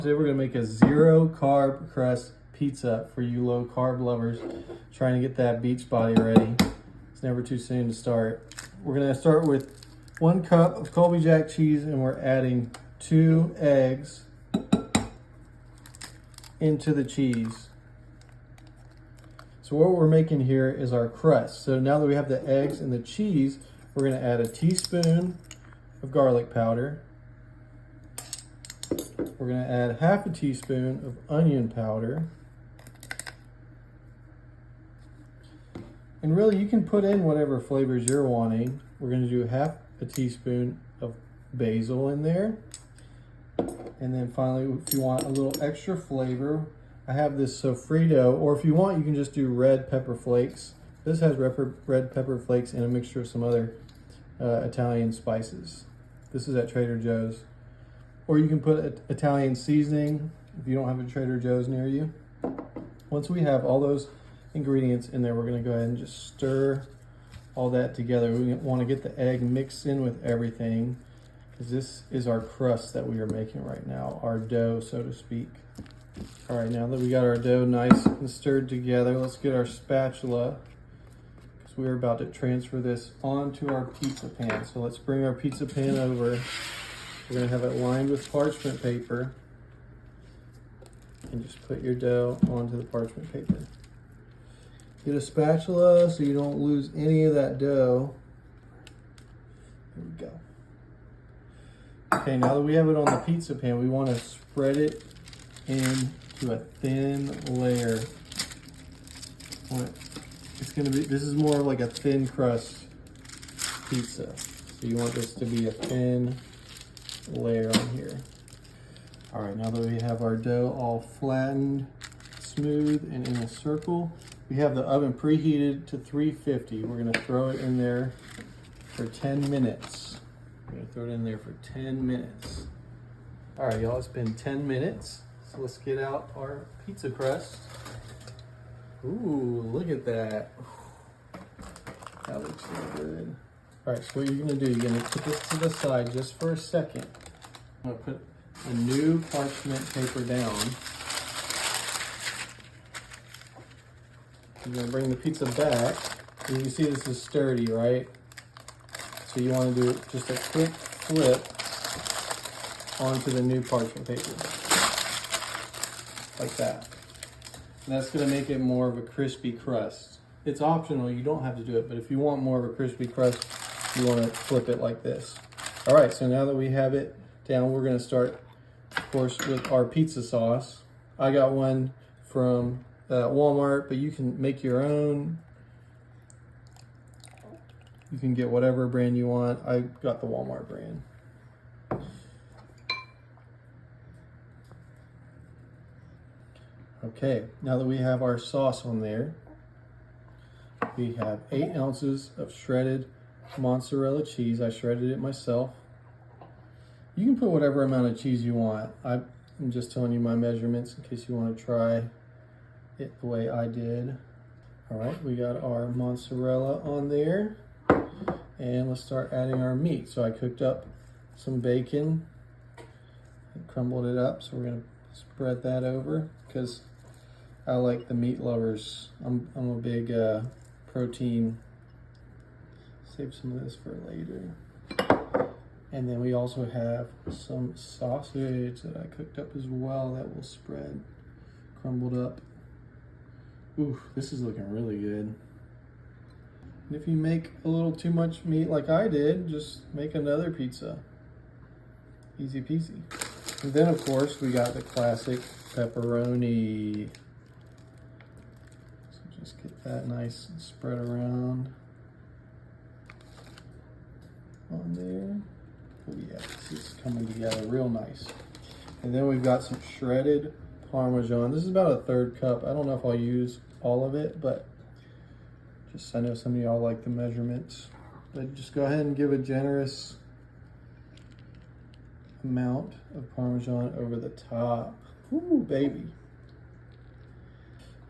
Today we're gonna make a 0 carb crust pizza for you low carb lovers trying to get that beach body ready. It's never too soon to start. We're gonna start with 1 cup of Colby Jack cheese, and we're adding 2 eggs into the cheese. So what we're making here is our crust. So now that we have the eggs and the cheese, we're gonna add a teaspoon of garlic powder. We're gonna add half a teaspoon of onion powder. And really you can put in whatever flavors you're wanting. We're gonna do half a teaspoon of basil in there. And then finally, if you want a little extra flavor, I have this sofrito, or if you want, you can just do red pepper flakes. This has red pepper flakes and a mixture of some other Italian spices. This is at Trader Joe's. Or you can put Italian seasoning if you don't have a Trader Joe's near you. Once we have all those ingredients in there, we're gonna go ahead and just stir all that together. We wanna get the egg mixed in with everything, because this is our crust that we are making right now, our dough, so to speak. All right, now that we got our dough nice and stirred together, let's get our spatula, because we're about to transfer this onto our pizza pan. So let's bring our pizza pan over. We're gonna have it lined with parchment paper, and just put your dough onto the parchment paper. Get a spatula so you don't lose any of that dough. There we go. Okay, now that we have it on the pizza pan, we want to spread it into a thin layer. This is more like a thin crust pizza. So you want this to be a thin layer on here. All right, now that we have our dough all flattened, smooth, and in a circle, we have the oven preheated to 350. We're gonna throw it in there for 10 minutes. We're gonna throw it in there for 10 minutes. All right, y'all, it's been 10 minutes. So let's get out our pizza crust. Ooh, look at that. That looks so good. All right, so what you're gonna do, you're gonna put this to the side just for a second. I'm gonna put a new parchment paper down. You're gonna bring the pizza back. And you can see this is sturdy, right? So you wanna do just a quick flip onto the new parchment paper. Like that. And that's gonna make it more of a crispy crust. It's optional, you don't have to do it, but if you want more of a crispy crust, you wanna flip it like this. All right, so now that we have it down, we're gonna start, of course, with our pizza sauce. I got one from Walmart, but you can make your own. You can get whatever brand you want. I got the Walmart brand. Okay, now that we have our sauce on there, we have 8 ounces of shredded mozzarella cheese. I shredded it myself. You can put whatever amount of cheese you want. I'm just telling you my measurements in case you want to try it the way I did. All right, we got our mozzarella on there, and let's start adding our meat. So I cooked up some bacon and crumbled it up. So we're gonna spread that over, because I like the meat lovers. I'm a big protein. Save some of this for later. And then we also have some sausage that I cooked up as well that will spread, crumbled up. Ooh, this is looking really good. And if you make a little too much meat like I did, just make another pizza. Easy peasy. And then of course we got the classic pepperoni. So just get that nice and spread around on there. Oh yeah, this is coming together real nice. And then we've got some shredded Parmesan. This is about a 1/3 cup. I don't know if I'll use all of it, but just, I know some of y'all like the measurements. But just go ahead and give a generous amount of Parmesan over the top. Ooh, baby.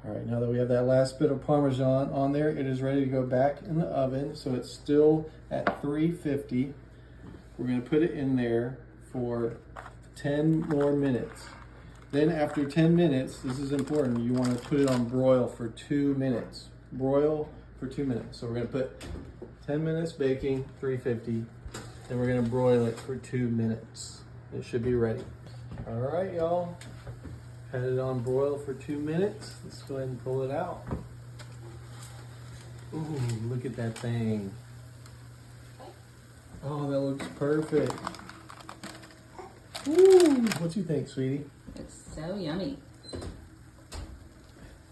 All right, now that we have that last bit of Parmesan on there, it is ready to go back in the oven. So it's still at 350. We're gonna put it in there for 10 more minutes. Then after 10 minutes, this is important, you want to put it on broil for 2 minutes. Broil for 2 minutes. So we're going to put 10 minutes baking, 350. Then we're going to broil it for 2 minutes. It should be ready. All right, y'all. Had it on broil for 2 minutes. Let's go ahead and pull it out. Ooh, look at that thing. Oh, that looks perfect. Ooh, what you think, sweetie? It's so yummy.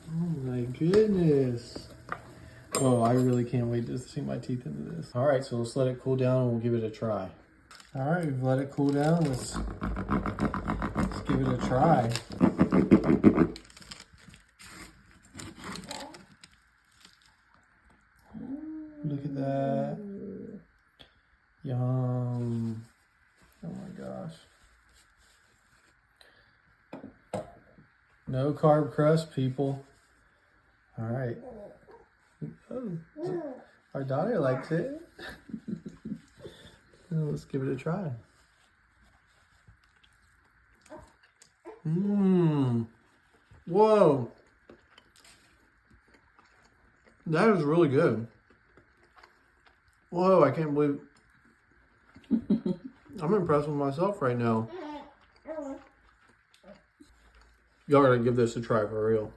Oh my goodness. Oh, I really can't wait to sink my teeth into this. All right, so let's let it cool down and we'll give it a try. All right, we've let it cool down. Let's give it a try. Look at that. Yum. Oh my gosh. No carb crust, people. All right. Oh, our daughter likes it. Let's give it a try. Mmm. Whoa. That is really good. Whoa, I can't believe. I'm impressed with myself right now. Y'all gotta give this a try for real.